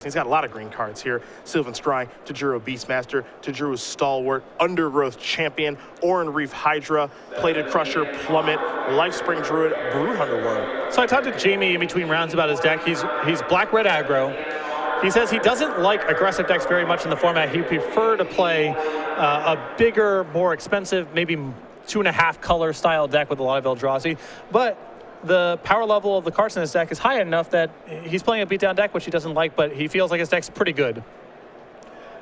He's got a lot of green cards here. Sylvan Scry, Tajuro Beastmaster, Tajuro Stalwart, Undergrowth Champion, Oran Reef Hydra, Plated Crusher, Plummet, Lifespring Druid, Broodhunter Worm. So I talked to Jamie in between rounds about his deck. He's black-red aggro. He says he doesn't like aggressive decks very much in the format. He'd prefer to play a bigger, more expensive, maybe 2.5 color style deck with a lot of Eldrazi. But the power level of the cards in his deck is high enough that he's playing a beatdown deck, which he doesn't like, but he feels like his deck's pretty good.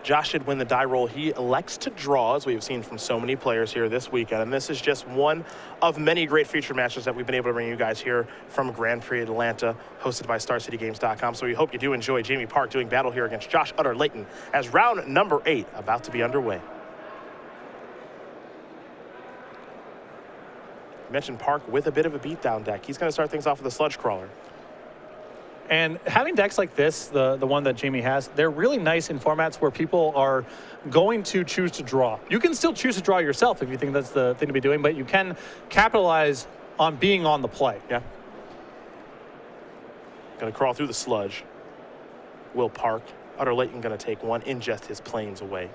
Josh should win the die roll. He elects to draw, as we've seen from so many players here this weekend. And this is just one of many great featured matches that we've been able to bring you guys here from Grand Prix Atlanta, hosted by StarCityGames.com. So we hope you do enjoy Jamie Parke doing battle here against Josh Utter-Layton as round number 8 about to be underway. I mentioned Parke with a bit of a beatdown deck. He's going to start things off with a Sludge Crawler. And having decks like this, the one that Jamie has, they're really nice in formats where people are going to choose to draw. You can still choose to draw yourself if you think that's the thing to be doing, but you can capitalize on being on the play. Yeah. Going to crawl through the Sludge. Will Parke. Utter-Layton going to take one, ingest his planes away.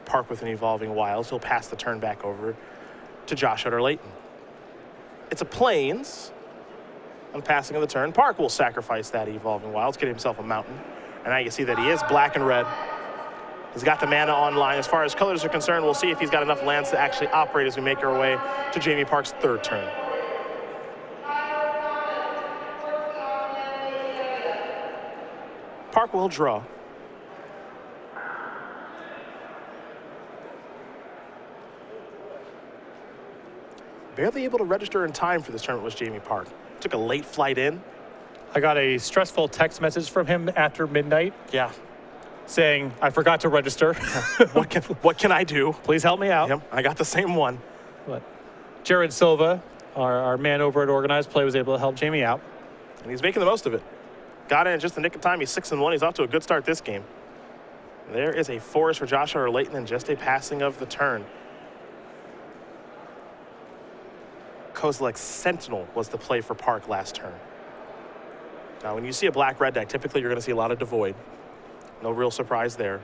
Parke with an Evolving Wilds. He'll pass the turn back over to Josh Utter-Layton. It's a Plains. On passing of the turn, Parke will sacrifice that Evolving Wilds, get himself a mountain. And now you can see that he is black and red. He's got the mana online. As far as colors are concerned, we'll see if he's got enough lands to actually operate as we make our way to Jamie Parke's third turn. Parke will draw. Barely able to register in time for this tournament was Jamie Parke. Took a late flight in. I got a stressful text message from him after midnight. Yeah. Saying, I forgot to register. what can I do? Please help me out. Yep, I got the same one. But Jared Silva, our man over at Organized Play, was able to help Jamie out. And he's making the most of it. Got in just the nick of time. He's 6-1. He's off to a good start this game. There is a forest for Josh Utter-Layton and just a passing of the turn. Kozilek Sentinel was the play for Parke last turn. Now, when you see a black-red deck, typically you're going to see a lot of Devoid. No real surprise there.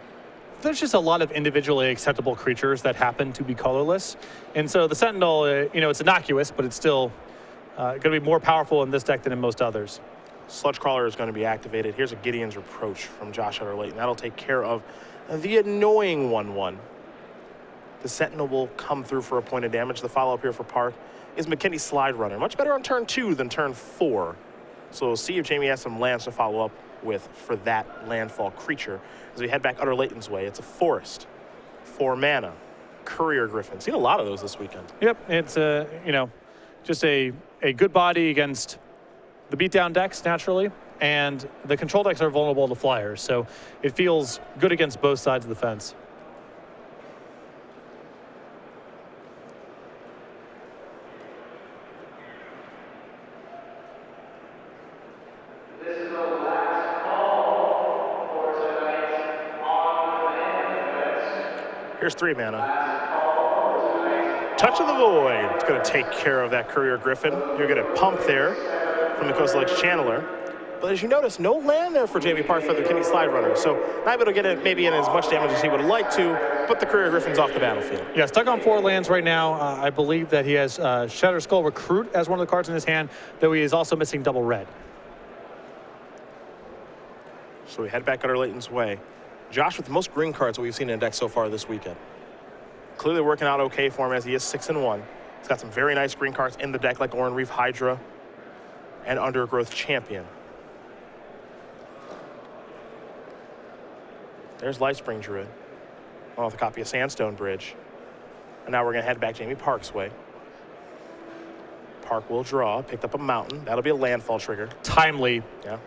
There's just a lot of individually acceptable creatures that happen to be colorless. And so the Sentinel, it's innocuous, but it's still going to be more powerful in this deck than in most others. Sludge Crawler is going to be activated. Here's a Gideon's Reproach from Josh Utter-Layton. That'll take care of the annoying 1/1. The Sentinel will come through for a point of damage. The follow-up here for Parke is McKinney's Slide Runner. Much better on turn 2 than turn 4. So we'll see if Jamie has some lands to follow up with for that landfall creature. As we head back Utter-Layton's way, it's a forest, 4 mana, Courier Griffin. Seen a lot of those this weekend. Yep, it's just a good body against the beatdown decks naturally, and the control decks are vulnerable to flyers, so it feels good against both sides of the fence. Here's 3 mana. Touch of the Void. It's going to take care of that Courier Griffin. You're going to pump there from the Kozilek Channeler. But as you notice, no land there for Jamie Parke for the McKinney Slide Runner. So not able to get it maybe in as much damage as he would like to, but the Courier Griffin's off the battlefield. Yeah, stuck on 4 lands right now. I believe that he has Shatter Skull Recruit as one of the cards in his hand, though he is also missing double red. So we head back Utter-Layton's way. Josh with the most green cards that we've seen in a deck so far this weekend. Clearly working out okay for him as he is 6-1. He's got some very nice green cards in the deck like Oran Reef Hydra and Undergrowth Champion. There's Lifespring Druid. Along with a copy of Sandstone Bridge. And now we're going to head back Jamie Parke's way. Parke will draw, picked up a mountain. That'll be a landfall trigger. Timely. Yeah.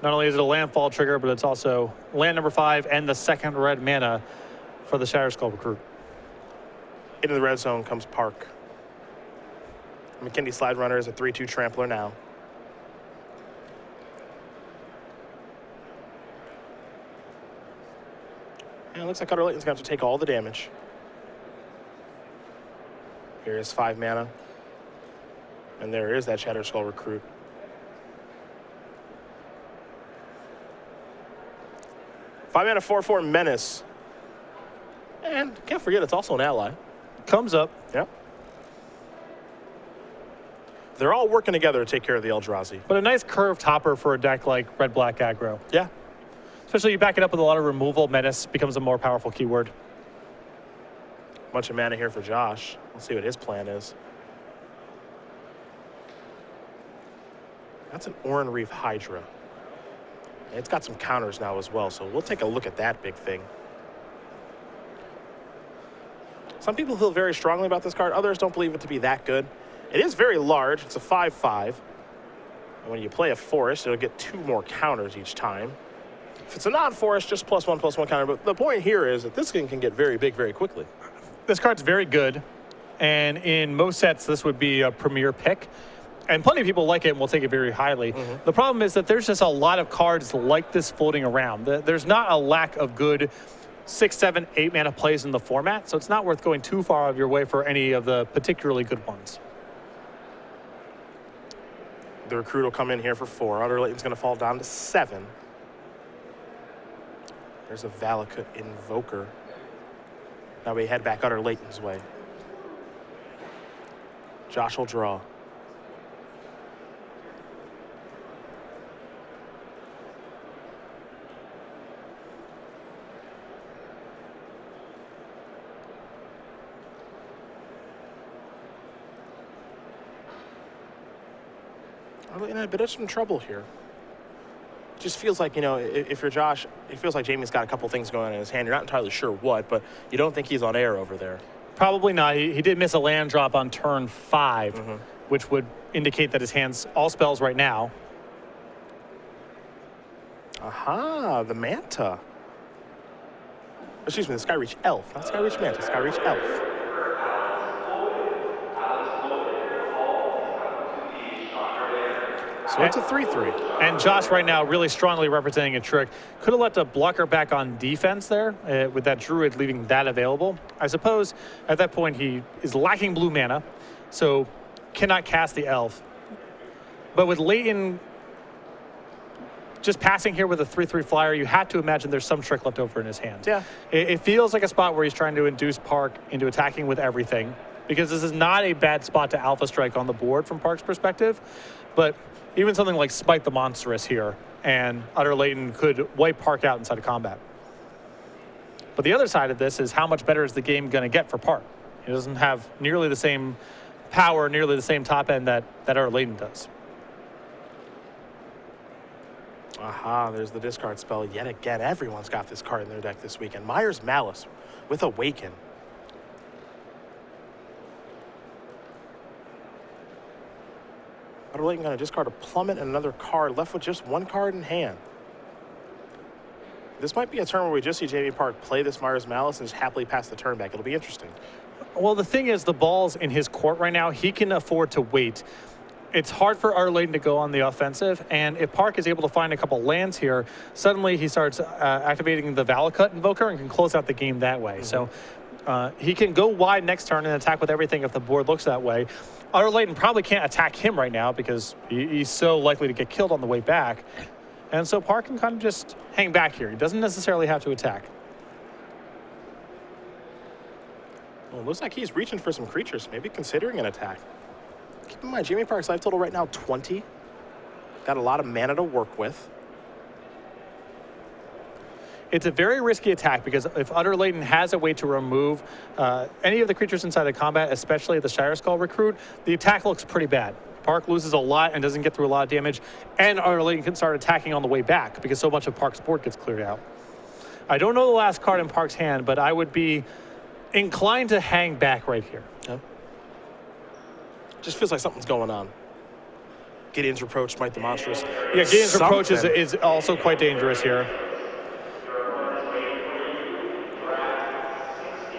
Not only is it a landfall trigger, but it's also land number 5 and the second red mana for the Shatter Skull Recruit. Into the red zone comes Parke. McKinney Slide Runner is a 3/2 trampler now. And it looks like Utter-Layton's going to have to take all the damage. Here is 5 mana. And there is that Shatter Skull Recruit. 5-mana 4/4 Menace. And can't forget, it's also an ally. Comes up. Yep. They're all working together to take care of the Eldrazi. But a nice curved hopper for a deck like red-black aggro. Yeah. Especially you back it up with a lot of removal. Menace becomes a more powerful keyword. Bunch of mana here for Josh. Let's see what his plan is. That's an Oran Reef Hydra. It's got some counters now as well, so we'll take a look at that big thing. Some people feel very strongly about this card. Others don't believe it to be that good. It is very large. It's a 5/5. And when you play a forest, it'll get 2 more counters each time. If it's a non-forest, just +1/+1 counter. But the point here is that this thing can get very big very quickly. This card's very good, and in most sets, this would be a premier pick. And plenty of people like it and will take it very highly. The problem is that there's just a lot of cards like this floating around. There's not a lack of good 6, 7, 8 mana plays in the format, so it's not worth going too far out of your way for any of the particularly good ones. The Recruit will come in here for 4. Utter-Layton's going to fall down to 7. There's a Valakut Invoker. Now we head back Utter-Layton's way. Josh will draw. In a bit of some trouble here. Just feels like, you know, if you're Josh, it feels like Jamie's got a couple things going on in his hand. You're not entirely sure what, but you don't think he's on air over there. Probably not. He did miss a land drop on turn 5, which would indicate that his hand's all spells right now. Aha, the Manta. Excuse me, the Skyreach Elf. Not Skyreach Manta, Skyreach Elf. So it's a 3/3. And Josh right now really strongly representing a trick. Could have left a blocker back on defense there with that Druid leaving that available. I suppose at that point he is lacking blue mana, so cannot cast the Elf. But with Layton just passing here with a 3/3 flyer, you have to imagine there's some trick left over in his hand. Yeah. It feels like a spot where he's trying to induce Parke into attacking with everything, because this is not a bad spot to alpha strike on the board from Parke's perspective. But even something like Smite the Monstrous here, and Utter-Layton could wipe Parke out inside of combat. But the other side of this is how much better is the game going to get for Parke? He doesn't have nearly the same power, nearly the same top end that Utter-Layton does. Aha, there's the discard spell yet again. Everyone's got this card in their deck this weekend. Mire's Malice with Awaken. Utter-Layton going to discard a Plummet and another card, left with just 1 card in hand. This might be a turn where we just see Jamie Parke play this Mire's Malice and just happily pass the turn back. It'll be interesting. Well, the thing is, the ball's in his court right now. He can afford to wait. It's hard for Utter-Layton to go on the offensive, and if Parke is able to find a couple lands here, suddenly he starts activating the Valakut Invoker and can close out the game that way. So he can go wide next turn and attack with everything if the board looks that way. Utter-Layton probably can't attack him right now because he's so likely to get killed on the way back. And so Parke can kind of just hang back here. He doesn't necessarily have to attack. Well, it looks like he's reaching for some creatures, maybe considering an attack. Keep in mind, Jamie Parke's life total right now, 20. Got a lot of mana to work with. It's a very risky attack because if Utter-Layton has a way to remove any of the creatures inside of combat, especially the Shire Skull Recruit, the attack looks pretty bad. Parke loses a lot and doesn't get through a lot of damage, and Utter-Layton can start attacking on the way back because so much of Parke's board gets cleared out. I don't know the last card in Parke's hand, but I would be inclined to hang back right here. Yeah. Just feels like something's going on. Gideon's Reproach, Smite the Monstrous. Yeah, Gideon's Reproach is also quite dangerous here.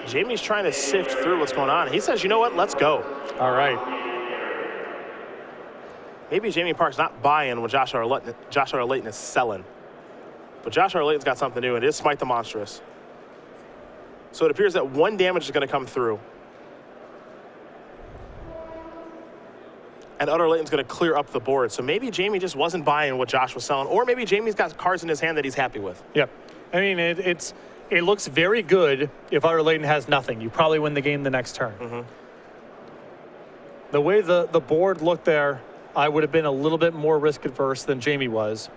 Jamie's trying to sift through what's going on. He says, you know what, let's go. All right. Maybe Jamie Parke's not buying what Josh Utter-Layton is selling. But Josh Utter-Layton's got something to do, and it is Smite the Monstrous. So it appears that 1 damage is going to come through. And Utter-Layton's going to clear up the board. So maybe Jamie just wasn't buying what Josh was selling, or maybe Jamie's got cards in his hand that he's happy with. Yep. I mean, it looks very good if Utter-Layton has nothing. You probably win the game the next turn. Mm-hmm. The way the board looked there, I would have been a little bit more risk adverse than Jamie was.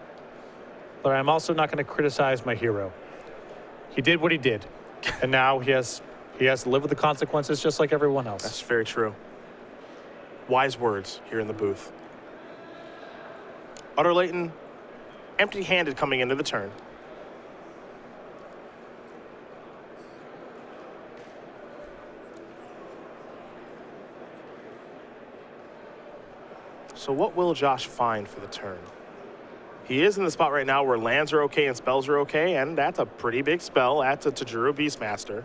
But I'm also not going to criticize my hero. He did what he did, and now he has to live with the consequences just like everyone else. That's very true. Wise words here in the booth. Utter-Layton, empty-handed coming into the turn. So what will Josh find for the turn? He is in the spot right now where lands are okay and spells are okay, and that's a pretty big spell. That's a Tajuru Beastmaster.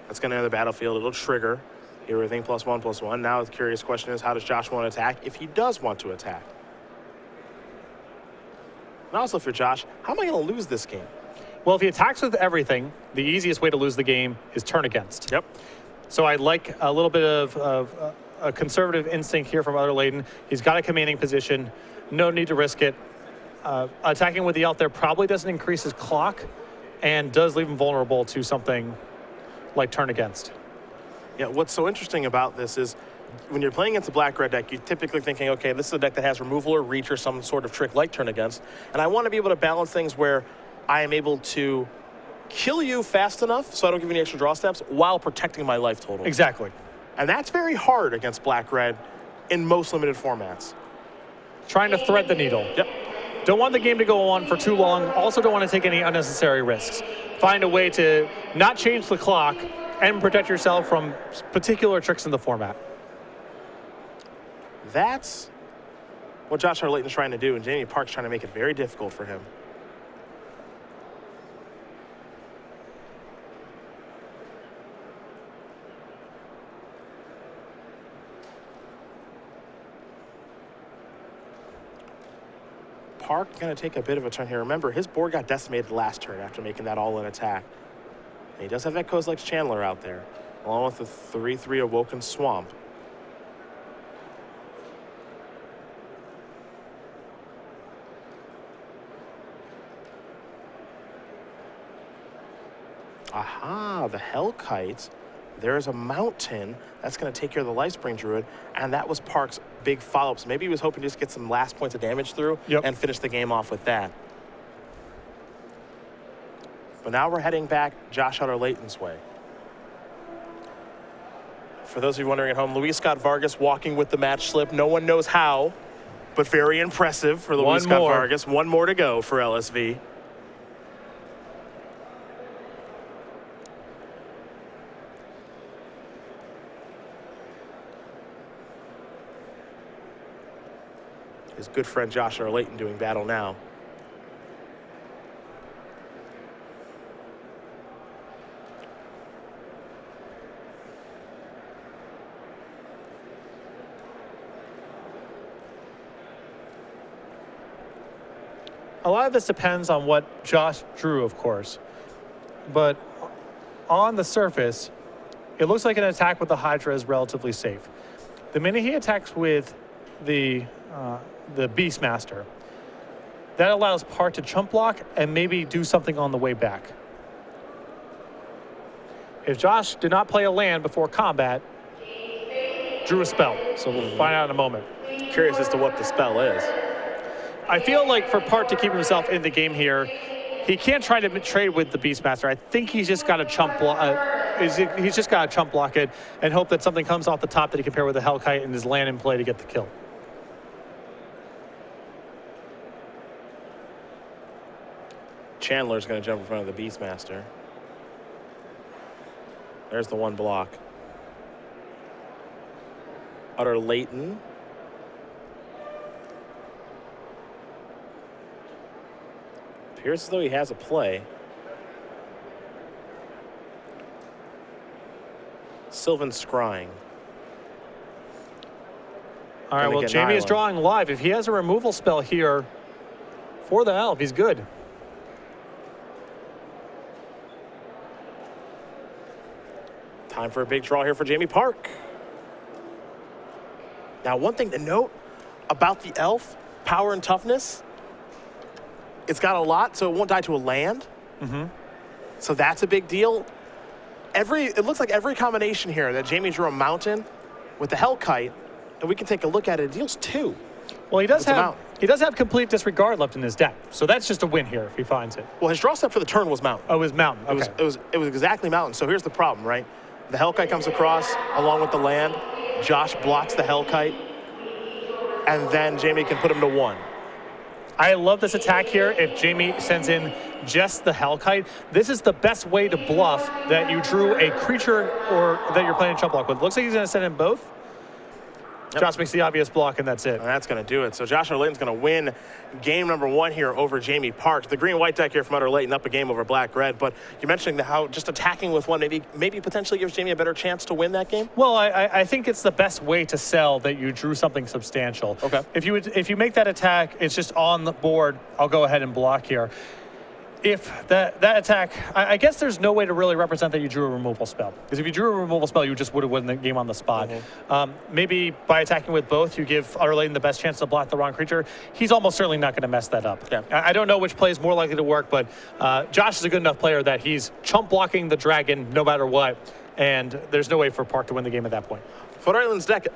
That's going to enter the battlefield. It'll trigger everything +1/+1. Now the curious question is, how does Josh want to attack if he does want to attack? And also for Josh, how am I going to lose this game? Well, if he attacks with everything, the easiest way to lose the game is turn against. Yep. So I'd like a little bit of a conservative instinct here from Utter-Layton. He's got a commanding position. No need to risk it. Attacking with the elf there probably doesn't increase his clock and does leave him vulnerable to something like turn against. Yeah, what's so interesting about this is when you're playing against a black-red deck, you're typically thinking, okay, this is a deck that has removal or reach or some sort of trick like turn against, and I want to be able to balance things where I am able to kill you fast enough so I don't give you any extra draw steps while protecting my life total. Exactly. And that's very hard against black-red in most limited formats. Trying to thread the needle. Yep. Don't want the game to go on for too long. Also don't want to take any unnecessary risks. Find a way to not change the clock and protect yourself from particular tricks in the format. That's what Josh Utter-Layton's trying to do, and Jamie Parke's trying to make it very difficult for him. Parke going to take a bit of a turn here. Remember, his board got decimated last turn after making that all-in attack. And he does have that Kozilek's Chandler out there, along with the 3/3 Awoken Swamp. Aha, the Hellkite. There's a mountain that's going to take care of the Lifespring Druid, and that was Parke's big follow-up. So maybe he was hoping to just get some last points of damage through and finish the game off with that. But now we're heading back Josh Utter-Layton's way. For those of you wondering at home, Luis Scott Vargas walking with the match slip. No one knows how, but very impressive for Luis Scott Vargas. One more to go for LSV. His good friend Josh Utter-Layton doing battle now. A lot of this depends on what Josh drew, of course. But on the surface, it looks like an attack with the Hydra is relatively safe. The minute he attacks with the Beastmaster, that allows Parke to chump block and maybe do something on the way back. If Josh did not play a land before combat, drew a spell. So we'll find out in a moment. Curious as to what the spell is. I feel like for Parke to keep himself in the game here, he can't try to trade with the Beastmaster. I think he's just got to chump block. He's just got to chump block it and hope that something comes off the top that he can pair with the Hellkite and his land in play to get the kill. Chandler's going to jump in front of the Beastmaster. There's the one block. Utter-Layton. Appears as though he has a play. Sylvan Scrying. All right, well, Jamie is drawing live. If he has a removal spell here for the elf, he's good. Time for a big draw here for Jamie Parke. Now, one thing to note about the elf, power and toughness, it's got a lot, so it won't die to a land. So that's a big deal. It looks like every combination here that Jamie drew a mountain with the Hellkite, and we can take a look at it, it deals 2. Well, he does have complete disregard left in his deck, so that's just a win here if he finds it. Well, his draw step for the turn was mountain. Oh, it was mountain. Okay. It was exactly mountain. So here's the problem, right? The Hellkite comes across along with the land. Josh blocks the Hellkite, and then Jamie can put him to 1. I love this attack here. If Jamie sends in just the Hellkite, this is the best way to bluff that you drew a creature or that you're playing a chump block with. Looks like he's going to send in both. Yep. Josh makes the obvious block, and that's it. And that's going to do it. So Josh Utter-Layton's going to win game number 1 here over Jamie Parke. The green-white deck here from Utter-Layton up a game over black-red. But you're mentioning how just attacking with 1 maybe potentially gives Jamie a better chance to win that game? Well, I think it's the best way to sell that you drew something substantial. Okay. If you make that attack, it's just on the board. I'll go ahead and block here. If that attack, I guess there's no way to really represent that you drew a removal spell. Because if you drew a removal spell, you just would have won the game on the spot. Maybe by attacking with both, you give Utter-Layton the best chance to block the wrong creature. He's almost certainly not going to mess that up. Yeah. I don't know which play is more likely to work, but Josh is a good enough player that he's chump blocking the dragon no matter what. And there's no way for Parke to win the game at that point. For Utter-Layton's deck,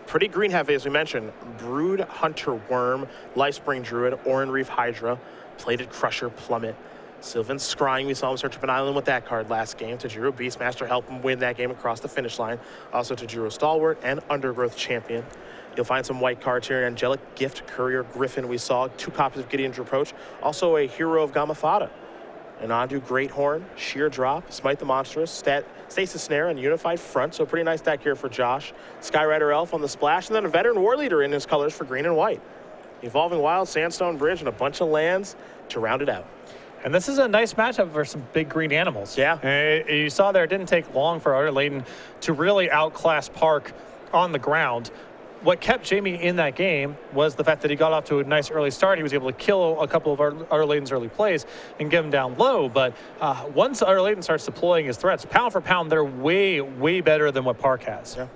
pretty green heavy as we mentioned. Brood Hunter Worm, Lifespring Druid, Oran Reef Hydra, Plated Crusher, Plummet, Sylvan Scrying. We saw him search up an island with that card last game. Tajiro Beastmaster helped him win that game across the finish line. Also Tajiro Stalwart and Undergrowth Champion. You'll find some white cards here. Angelic Gift, Courier Griffin. We saw 2 copies of Gideon's Reproach. Also a Hero of Gamafata. An Andu Greathorn, Sheer Drop, Smite the Monstrous, Stasis Snare, and Unified Front. So pretty nice deck here for Josh. Skyrider Elf on the splash, and then a Veteran War Leader in his colors for green and white. Evolving Wild, Sandstone Bridge, and a bunch of lands to round it out. And this is a nice matchup for some big green animals. Yeah. You saw there, it didn't take long for Utter-Layton to really outclass Parke on the ground. What kept Jamie in that game was the fact that he got off to a nice early start. He was able to kill a couple of Utter-Layton's early plays and get him down low. But once Utter-Layton starts deploying his threats, pound for pound, they're way, way better than what Parke has. Yeah.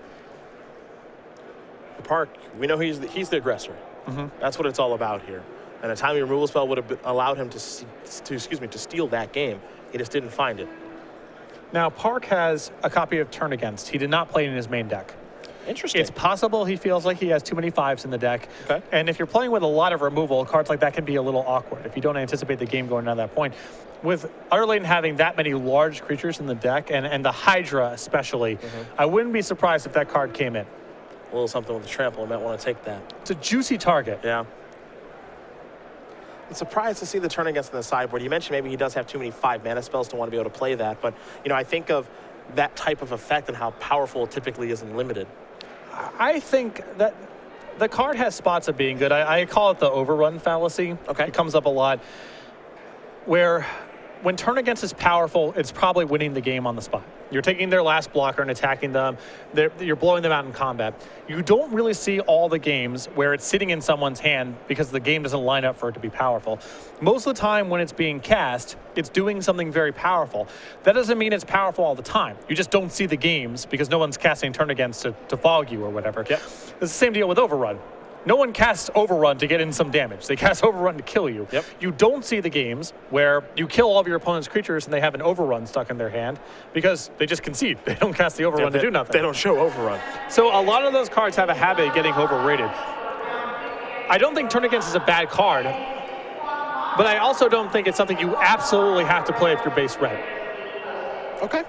Parke, we know he's the aggressor. That's what it's all about here. And a timely removal spell would have allowed him to steal that game. He just didn't find it. Now, Parke has a copy of Turn Against. He did not play it in his main deck. Interesting. It's possible he feels like he has too many 5s in the deck. Okay. And if you're playing with a lot of removal, cards like that can be a little awkward if you don't anticipate the game going down that point. With Utter-Layton having that many large creatures in the deck, and the Hydra especially, I wouldn't be surprised if that card came in. A little something with the trample. I might want to take that. It's a juicy target. Yeah. I'm surprised to see the Turn Against in the sideboard. You mentioned maybe he does have too many 5-mana spells to want to be able to play that, but I think of that type of effect and how powerful it typically is in limited. I think that the card has spots of being good. I call it the overrun fallacy. Okay. It comes up a lot. Where when Turn Against is powerful, it's probably winning the game on the spot. You're taking their last blocker and attacking them. You're blowing them out in combat. You don't really see all the games where it's sitting in someone's hand because the game doesn't line up for it to be powerful. Most of the time when it's being cast, it's doing something very powerful. That doesn't mean it's powerful all the time. You just don't see the games because no one's casting Turn Against to fog you or whatever. Yep. It's the same deal with Overrun. No one casts Overrun to get in some damage. They cast Overrun to kill you. Yep. You don't see the games where you kill all of your opponent's creatures and they have an Overrun stuck in their hand because they just concede. They don't cast the Overrun to do nothing. They don't show Overrun. So a lot of those cards have a habit of getting overrated. I don't think Turn Against is a bad card, but I also don't think it's something you absolutely have to play if you're base red. Okay.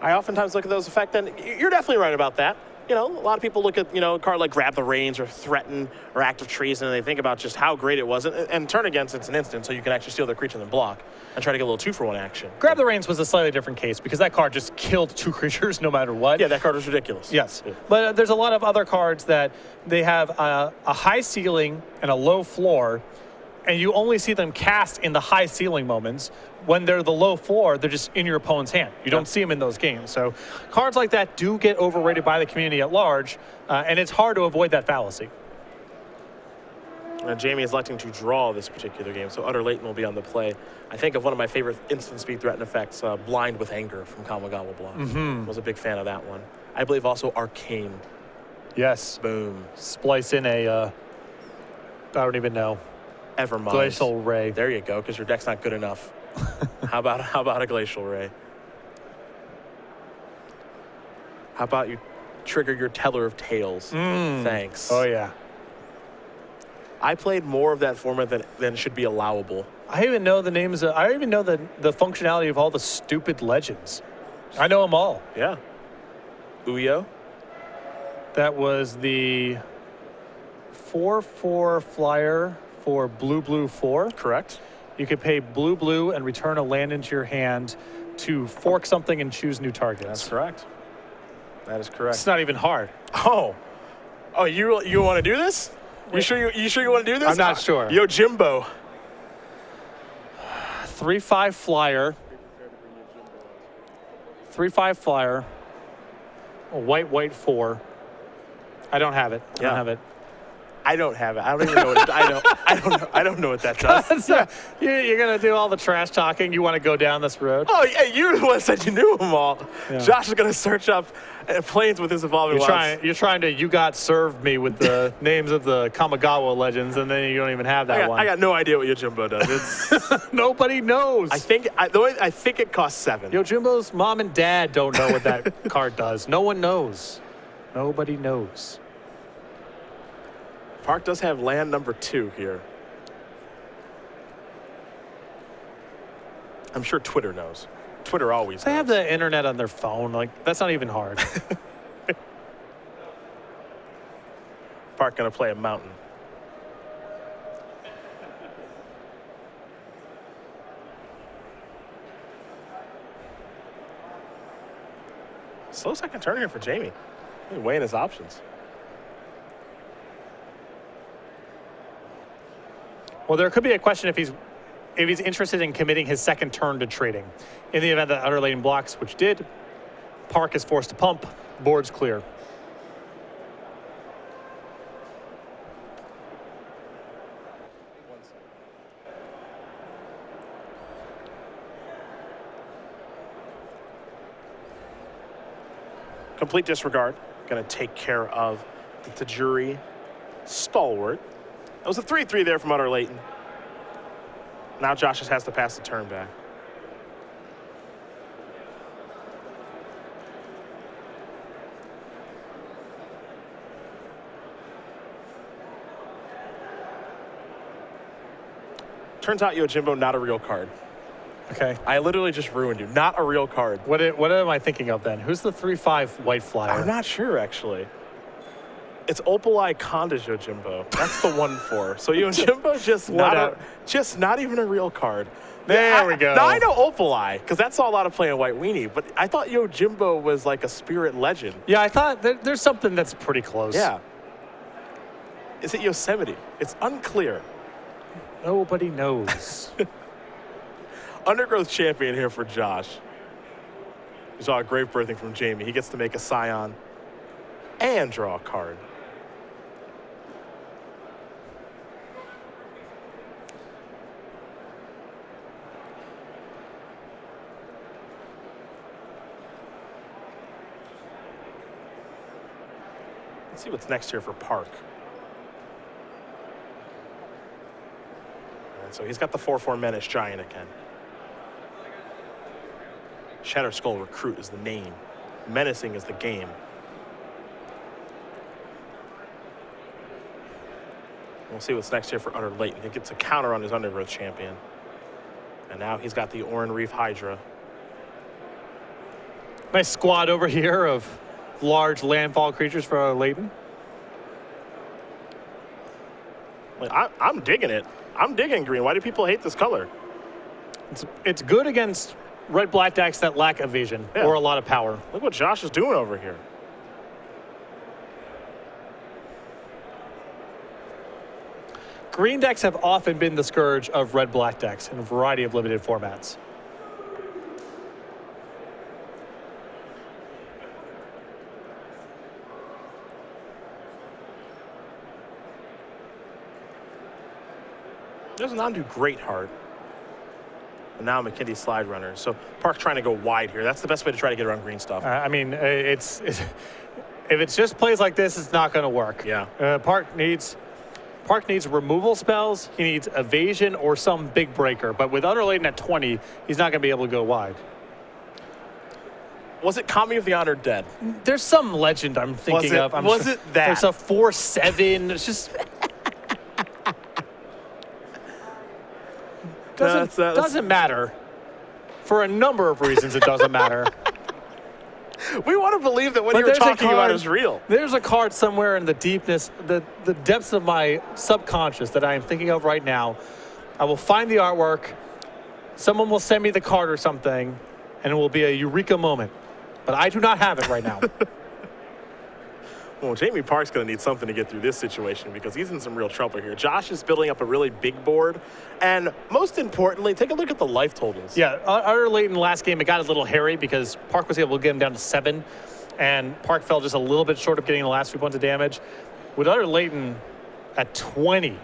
I oftentimes look at those effects, and you're definitely right about that. A lot of people look at, a card like Grab the Reins or Threaten or Act of Treason, and they think about just how great it was. And Turn Against, it's an instant, so you can actually steal their creature and then block and try to get a little 2-for-1 action. Grab the Reins was a slightly different case because that card just killed 2 creatures no matter what. Yeah, that card was ridiculous. Yes. Yeah. But there's a lot of other cards that they have a high ceiling and a low floor, and you only see them cast in the high ceiling moments. When they're the low floor, they're just in your opponent's hand. You don't see them in those games. So cards like that do get overrated by the community at large, and it's hard to avoid that fallacy. Jamie is electing to draw this particular game, so Utter-Layton will be on the play. I think of one of my favorite instant speed threaten effects, Blind with Anger from Kamigawa Block. Was a big fan of that one. I believe also Arcane. Yes. Boom. Splice in a, I don't even know. Evermind. Glacial Ray. There you go, because your deck's not good enough. How about a Glacial Ray? How about you trigger your Teller of Tales? Thanks. Oh, yeah. I played more of that format than should be allowable. I even know the names. I even know the functionality of all the stupid legends. I know them all. Yeah. Uyo? That was the 4/4 flyer for blue 4. Correct. You could pay blue and return a land into your hand to fork something and choose new targets. That's correct. That is correct. It's not even hard. Oh, you want to do this? You sure you want to do this? I'm not sure. Yo, Jimbo. 3/5 flyer. 3/5 flyer. A white 4. I don't have it. I don't have it. I don't have it. I don't even know what it, I don't know what that does. You're gonna do all the trash talking. You want to go down this road? Oh, yeah, you're the one that said you knew them all. Yeah. Josh is gonna search up planes with his evolving wilds. You're trying to. You got served me with the names of the Kamigawa legends, and then you don't even have that one. I got no idea what Yojimbo does. It's Nobody knows. I think it costs 7. Yojimbo's mom and dad don't know what that card does. No one knows. Nobody knows. Parke does have land number 2 here. I'm sure Twitter knows. Twitter always They knows. have the internet on their phone. Like, that's not even hard. Parke gonna play a mountain. Slow second turn here for Jamie. He's weighing his options. Well, there could be a question if he's interested in committing his second turn to trading. In the event that Utter-Layton blocks, which did, Parke is forced to pump. Board's clear. Complete disregard. Going to take care of the Tajiri Stalwart. That was a 3-3 there from Utter-Layton. Now Josh just has to pass the turn back. Turns out Yojimbo not a real card. Okay. I literally just ruined you. Not a real card. What am I thinking of then? Who's the 3/5 white flyer? I'm not sure, actually. It's Opalai Conda Yojimbo. That's the 1/4. So Yojimbo's just not even a real card. There we go. Now I know Opalai, because that's all a lot of playing White Weenie, but I thought Yojimbo was like a spirit legend. Yeah, I thought there's something that's pretty close. Yeah. Is it Yosemite? It's unclear. Nobody knows. Undergrowth champion here for Josh. We saw a great birthing from Jamie. He gets to make a Scion and draw a card. Let's see what's next here for Parke. And so he's got the 4/4 Menace Giant again. Shatter Skull Recruit is the name. Menacing is the game. We'll see what's next here for Utter-Layton. He gets a counter on his Undergrowth champion. And now he's got the Oran Reef Hydra. Nice squad over here of large landfall creatures for Utter-Layton. Like, I'm digging it. I'm digging green. Why do people hate this color? It's good against red-black decks that lack evasion or a lot of power. Look what Josh is doing over here. Green decks have often been the scourge of red-black decks in a variety of limited formats. Doesn't undo great hard. And now McKinney slide runner. So Parke trying to go wide here. That's the best way to try to get around green stuff. I mean, if it's just plays like this, it's not going to work. Yeah. Parke needs Parke needs removal spells, he needs evasion or some big breaker. But with Utter-Layton at 20, he's not going to be able to go wide. Was it Kami of the Honored Dead? There's some legend I'm thinking of. Was it that? There's a 4/7. It's just doesn't matter. For a number of reasons, it doesn't matter. We want to believe that what you're talking about is real. There's a card somewhere in the deepness, the depths of my subconscious that I am thinking of right now. I will find the artwork. Someone will send me the card or something, and it will be a eureka moment. But I do not have it right now. Well, Jamie Parke's going to need something to get through this situation because he's in some real trouble here. Josh is building up a really big board. And most importantly, take a look at the life totals. Yeah, Utter-Layton last game, it got a little hairy because Parke was able to get him down to 7. And Parke fell just a little bit short of getting the last 3 points of damage. With Utter-Layton at 20,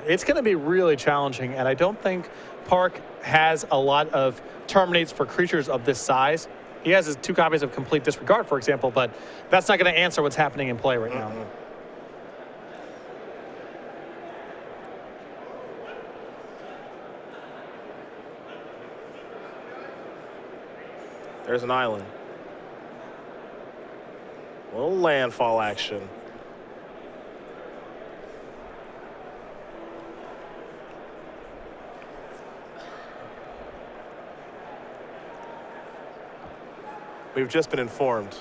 it's going to be really challenging. And I don't think Parke has a lot of terminates for creatures of this size. He has his 2 copies of Complete Disregard, for example, but that's not going to answer what's happening in play right now. There's an island. A little landfall action. We've just been informed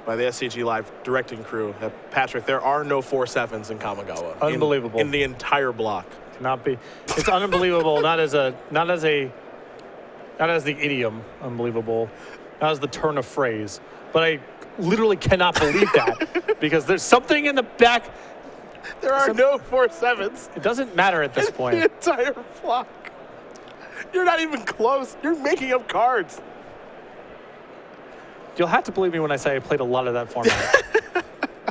by the SCG Live directing crew that, Patrick, there are no 4/7s in Kamigawa. Unbelievable. In the entire block. Cannot be. It's unbelievable, not as the idiom, unbelievable, not as the turn of phrase. But I literally cannot believe that because there's something in the back. There are no 4/7s. It doesn't matter at this point. The entire block. You're not even close. You're making up cards. You'll have to believe me when I say I played a lot of that format.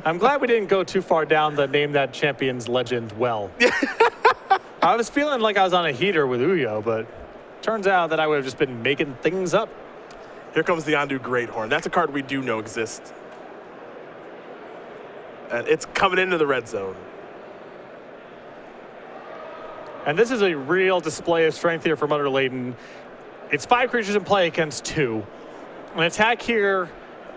I'm glad we didn't go too far down the name that champion's legend well. I was feeling like I was on a heater with Uyo, but turns out that I would have just been making things up. Here comes the Yondu Greathorn. That's a card we do know exists. And it's coming into the red zone. And this is a real display of strength here from Utter-Layton. It's 5 creatures in play against 2. An attack here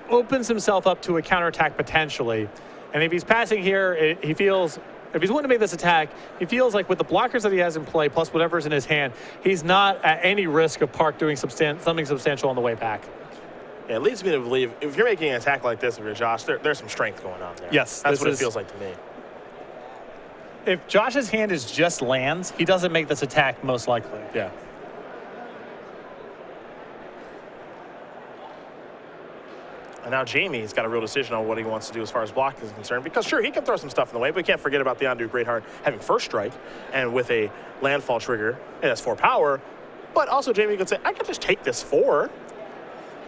opens himself up to a counterattack potentially. And if he's passing here, he feels, if he's willing to make this attack, he feels like with the blockers that he has in play, plus whatever's in his hand, he's not at any risk of Parke doing something substantial on the way back. Yeah, it leads me to believe if you're making an attack like this, if you're Josh, there's some strength going on there. Yes. That's what it feels like to me. If Josh's hand is just lands, he doesn't make this attack most likely. Yeah. And now Jamie's got a real decision on what he wants to do as far as blocking is concerned. Because sure, he can throw some stuff in the way, but we can't forget about the Yondu Greatheart having first strike and with a landfall trigger, it has 4 power. But also Jamie could say, I could just take this 4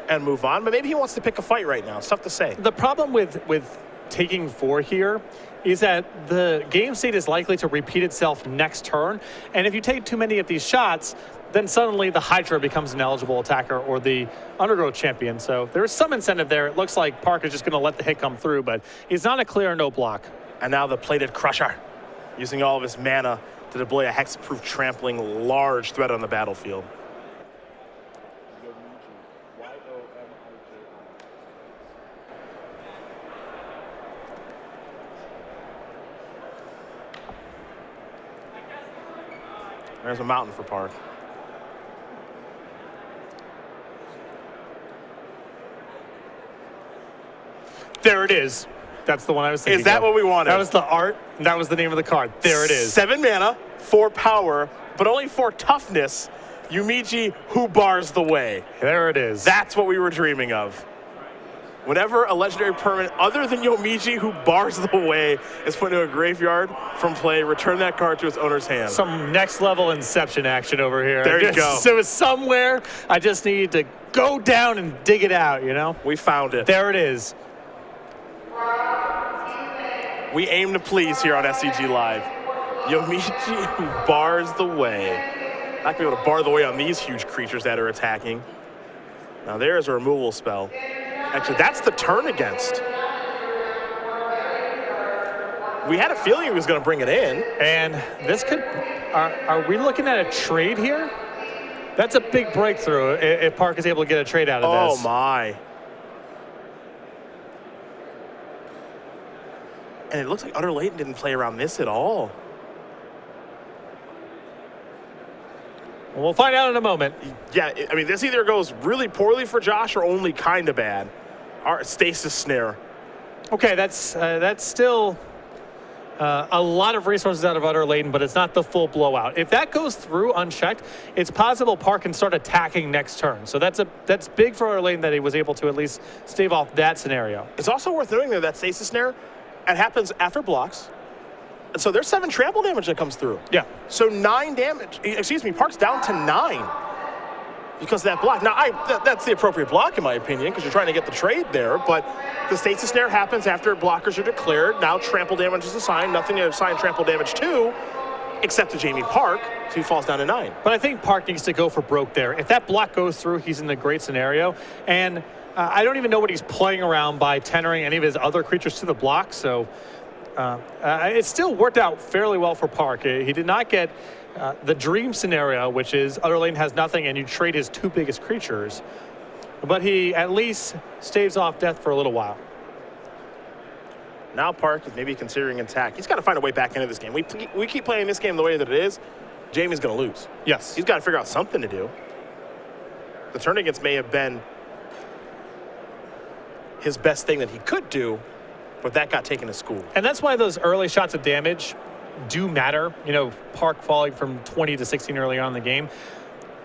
and move on. But maybe he wants to pick a fight right now. It's tough to say. The problem with taking 4 here is that the game state is likely to repeat itself next turn. And if you take too many of these shots, then suddenly the Hydra becomes an eligible attacker or the Undergrowth champion. So there is some incentive there. It looks like Parke is just going to let the hit come through, but he's not a clear no block. And now the Plated Crusher, using all of his mana to deploy a hexproof trampling large threat on the battlefield. There's a mountain for Parke. There it is. That's the one I was thinking Is that of. what we wanted? That was the art. That was the name of the card. There it is. 7 mana, 4 power, but only 4 toughness. Yumiji, who bars the way. There it is. That's what we were dreaming of. Whenever a legendary permanent other than Yomiji, who bars the way, is put into a graveyard from play, return that card to its owner's hand. Some next level Inception action over here. There you go. So it's somewhere. I just need to go down and dig it out, you know? We found it. There it is. We aim to please here on SCG Live. Yomiji, who bars the way. Not going to be able to bar the way on these huge creatures that are attacking. Now there's a removal spell. Actually, that's the turn against. We had a feeling he was going to bring it in. And this could, are we looking at a trade here? That's a big breakthrough if Parke is able to get a trade out of this. Oh, my. And it looks like Utter-Layton didn't play around this at all. Well, we'll find out in a moment. Yeah, I mean, this either goes really poorly for Josh or only kind of bad. Our stasis snare. Okay, that's still a lot of resources out of Utter-Layton, but it's not the full blowout. If that goes through unchecked, it's possible Parke can start attacking next turn. So that's big for Utter-Layton that he was able to at least stave off that scenario. It's also worth noting there that stasis snare, it happens after blocks. And so there's 7 trample damage that comes through. Yeah. So 9 damage. Excuse me, Parke's down to 9 because of that block. Now, that's the appropriate block in my opinion because you're trying to get the trade there, but the stasis snare happens after blockers are declared. Now trample damage is assigned. Nothing to assign trample damage to except to Jamie Parke, so he falls down to 9. But I think Parke needs to go for broke there. If that block goes through, he's in a great scenario. And I don't even know what he's playing around by tenoring any of his other creatures to the block, so it still worked out fairly well for Parke. He did not get the dream scenario, which is Utter-Layton has nothing and you trade his 2 biggest creatures, but he at least staves off death for a little while. Now Parke is maybe considering attack. He's got to find a way back into this game. We keep playing this game the way that it is, Jamie's going to lose. Yes. He's got to figure out something to do. The turn against may have been his best thing that he could do, but that got taken to school. And that's why those early shots of damage do matter. You know, Parke falling from 20 to 16 early on in the game.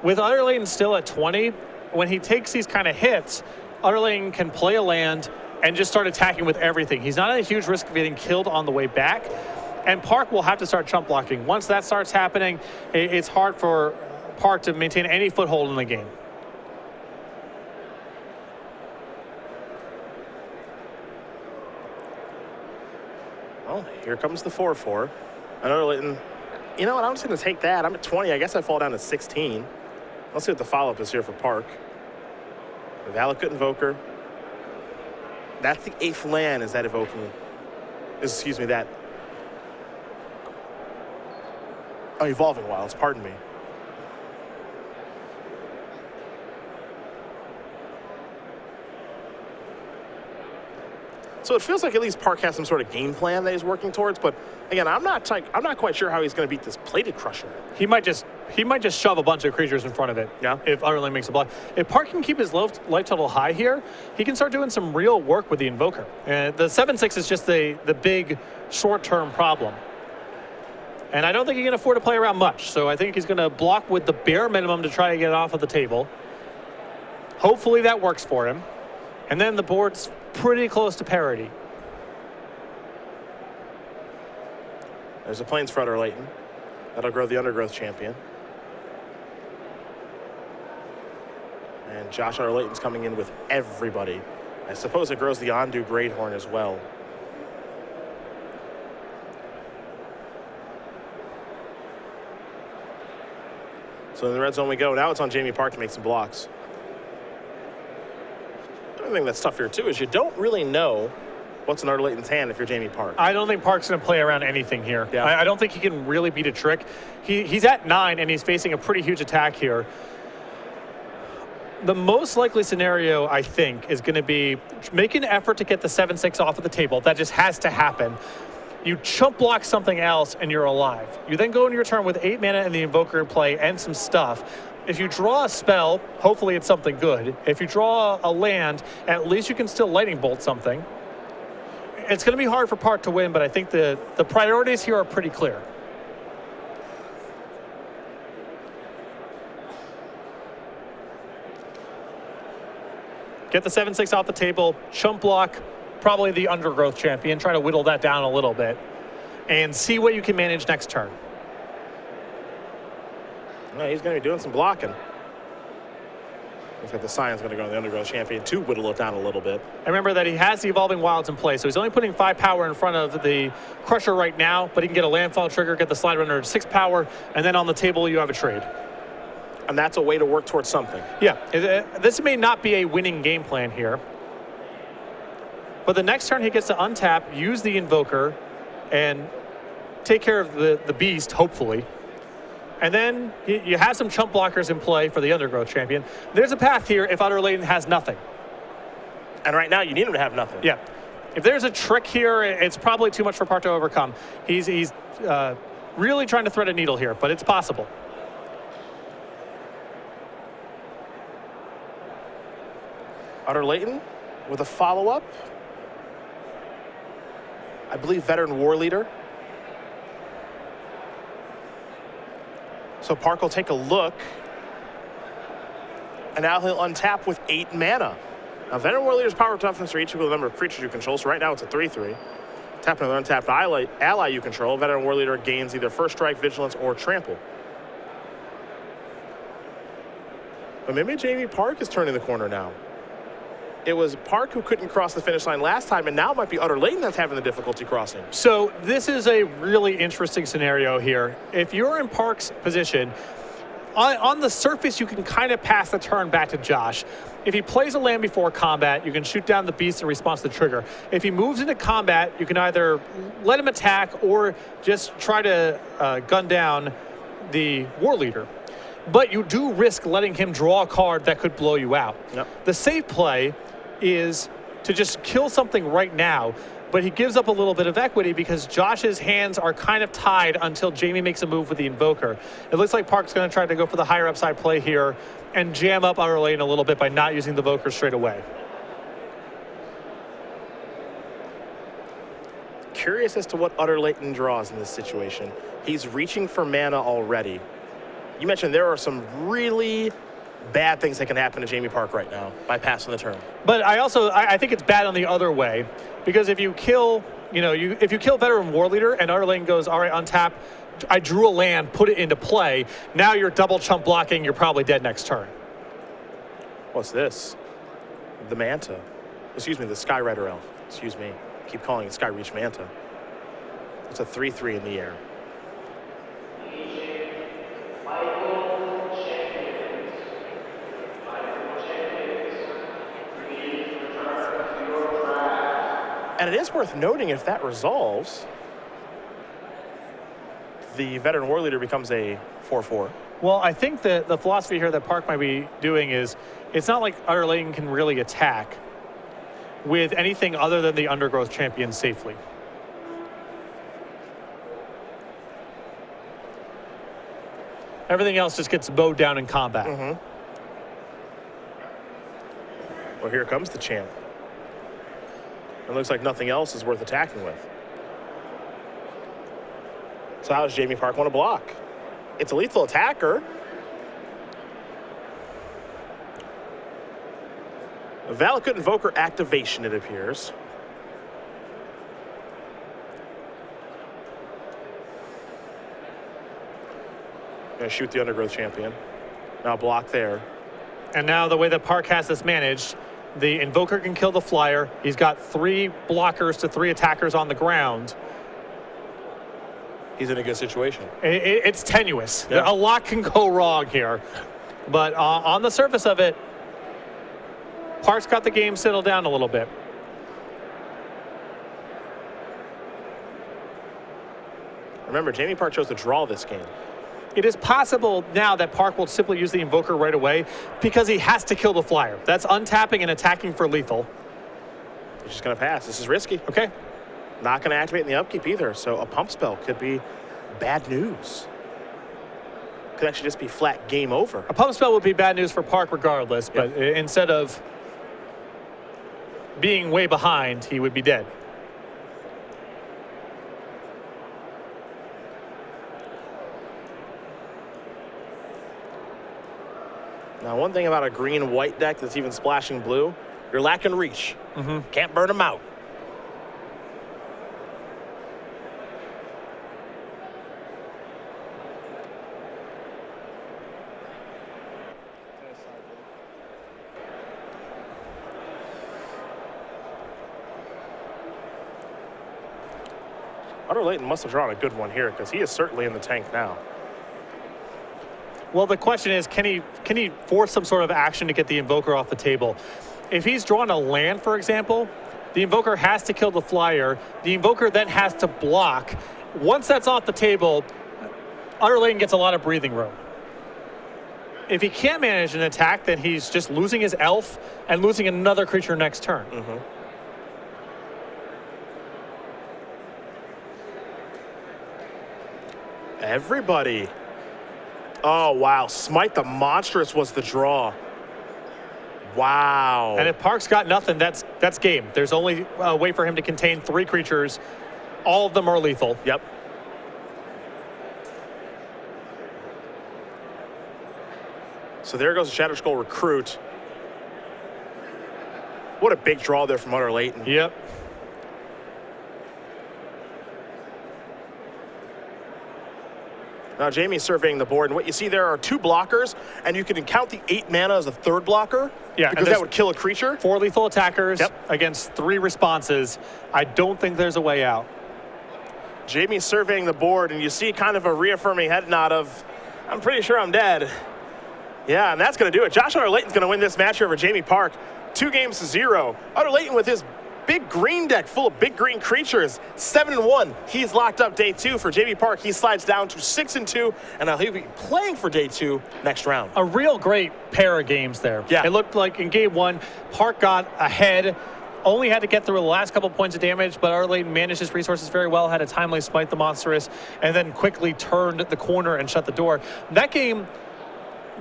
With Utter-Layton still at 20, when he takes these kind of hits, Utter-Layton can play a land and just start attacking with everything. He's not at a huge risk of getting killed on the way back. And Parke will have to start chump blocking. Once that starts happening, it's hard for Parke to maintain any foothold in the game. Well, here comes the 4-4. Utter-Layton, you know what, I'm just going to take that. I'm at 20. I guess I fall down to 16. Let's see what the follow-up is here for Parke. The Valakut Invoker. That's the 8th land, is that evoking? Excuse me, that. Oh, Evolving Wilds, pardon me. So it feels like at least Parke has some sort of game plan that he's working towards, but again, I'm not quite sure how he's going to beat this Plated Crusher. He might just shove a bunch of creatures in front of it. Yeah. If Utter-Layton makes a block. If Parke can keep his life total high here, he can start doing some real work with the Invoker. The 7/6 is just the big short-term problem. And I don't think he can afford to play around much, so I think he's going to block with the bare minimum to try to get it off of the table. Hopefully that works for him. And then the board's pretty close to parity. There's a Plains for Utter-Layton. That'll grow the Undergrowth Champion. And Josh Utter-Layton's coming in with everybody. I suppose it grows the Ondu Greathorn as well. So in the red zone we go. Now it's on Jamie Parke to make some blocks. The thing that's tough here too is you don't really know what's in Utter-Layton's hand if you're Jamie Parke. I don't think Parke's going to play around anything here. Yeah. I don't think he can really beat a trick. He's at 9 and he's facing a pretty huge attack here. The most likely scenario, I think, is going to be make an effort to get the 7/6 off of the table. That just has to happen. You chump block something else and you're alive. You then go into your turn with 8 mana and the Invoker in play and some stuff. If you draw a spell, hopefully it's something good. If you draw a land, at least you can still Lightning Bolt something. It's going to be hard for Parke to win, but I think the priorities here are pretty clear. Get the 7/6 off the table, chump block, probably the Undergrowth Champion, try to whittle that down a little bit, and see what you can manage next turn. No, he's going to be doing some blocking. Looks like the Scion's going to go on the Undergrowth Champion to whittle it down a little bit. I remember that he has the Evolving Wilds in play, so he's only putting 5 power in front of the Crusher right now, but he can get a Landfall trigger, get the Slide Runner to 6 power, and then on the table you have a trade. And that's a way to work towards something. Yeah, this may not be a winning game plan here, but the next turn he gets to untap, use the Invoker, and take care of the beast, hopefully. And then you have some chump blockers in play for the Undergrowth champion. There's a path here if Utter-Layton has nothing. And right now, you need him to have nothing. Yeah. If there's a trick here, it's probably too much for Parke to overcome. He's really trying to thread a needle here, but it's possible. Utter-Layton with a follow-up. I believe veteran war leader. So Parke will take a look. And now he'll untap with 8 mana. Now, veteran war leader's power toughness for each equal number of creatures you control. So right now it's a 3/3. Tap another untapped ally you control. Veteran war leader gains either first strike, vigilance, or trample. But maybe Jamie Parke is turning the corner now. It was Parke who couldn't cross the finish line last time, and now it might be Utter-Layton that's having the difficulty crossing. So this is a really interesting scenario here. If you're in Parke's position, on the surface, you can kind of pass the turn back to Josh. If he plays a land before combat, you can shoot down the beast in response to the trigger. If he moves into combat, you can either let him attack or just try to gun down the war leader. But you do risk letting him draw a card that could blow you out. Yep. The safe play is to just kill something right now, but he gives up a little bit of equity because Josh's hands are kind of tied until Jamie makes a move with the Invoker. It looks like Parke's going to try to go for the higher upside play here and jam up Utter-Layton a little bit by not using the Invoker straight away. Curious as to what Utter-Layton draws in this situation. He's reaching for mana already. You mentioned there are some really bad things that can happen to Jamie Parke right now by passing the turn. But I think it's bad on the other way, because if you kill, if you kill veteran war leader and Utter-Layton goes, all right, untap, I drew a land, put it into play. Now you're double chump blocking. You're probably dead next turn. What's this? The Manta. Excuse me, the Skyrider Elf. Excuse me. I keep calling it Skyreach Manta. It's a 3/3 in the air. And it is worth noting, if that resolves, the veteran war leader becomes a 4/4. Well, I think that the philosophy here that Parke might be doing is it's not like Utter-Layton can really attack with anything other than the Undergrowth champion safely. Everything else just gets bowed down in combat. Mm-hmm. Well, here comes the champ. It looks like nothing else is worth attacking with. So how does Jamie Parke want to block? It's a lethal attacker. A Valakut Invoker activation, it appears. Gonna shoot the Undergrowth champion. Now block there. And now the way that Parke has this managed, the Invoker can kill the flyer. He's got 3 blockers to 3 attackers on the ground. He's in a good situation. It's tenuous. Yeah. A lot can go wrong here. But on the surface of it, Parke's got the game settled down a little bit. Remember, Jamie Parke chose to draw this game. It is possible now that Parke will simply use the Invoker right away because he has to kill the flyer. That's untapping and attacking for lethal. He's just going to pass. This is risky. Okay. Not going to activate in the upkeep either, so a pump spell could be bad news. Could actually just be flat game over. A pump spell would be bad news for Parke regardless, but instead of being way behind, he would be dead. Now, one thing about a green-white deck that's even splashing blue, you're lacking reach. Mm-hmm. Can't burn them out. Utter-Layton must have drawn a good one here because he is certainly in the tank now. Well, the question is, can he force some sort of action to get the Invoker off the table? If he's drawn a land, for example, The Invoker has to kill the flyer. The Invoker then has to block. Once that's off the table, Utter-Layton gets a lot of breathing room. If he can't manage an attack, then he's just losing his elf and losing another creature next turn. Everybody. Oh, wow. Smite the Monstrous was the draw. Wow. And if Parke's got nothing, that's game. There's only a way for him to contain 3 creatures. All of them are lethal. Yep. So there goes the Shadow Skull Recruit. What a big draw there from Utter-Layton. Yep. Now Jamie's surveying the board, and what you see there are 2 blockers, and you can count the 8 mana as a 3rd blocker. Yeah, because that would kill a creature. 4 lethal attackers against 3 responses. I don't think there's a way out. Jamie's surveying the board, and you see kind of a reaffirming head nod of, I'm pretty sure I'm dead. Yeah, and that's going to do it. Josh Utter-Layton's going to win this match over Jamie Parke, 2-0. Utter-Layton with his big green deck full of big green creatures, 7-1. He's locked up day 2 for Jamie Parke. He slides down to 6-2, and he'll be playing for day 2 next round. A real great pair of games there. Yeah. It looked like in game 1, Parke got ahead, only had to get through the last couple points of damage, but Utter-Layton managed his resources very well, had a timely Smite the Monstrous, and then quickly turned the corner and shut the door. That game,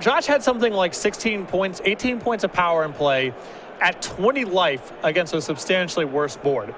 Josh had something like 16 points, 18 points of power in play at 20 life against a substantially worse board.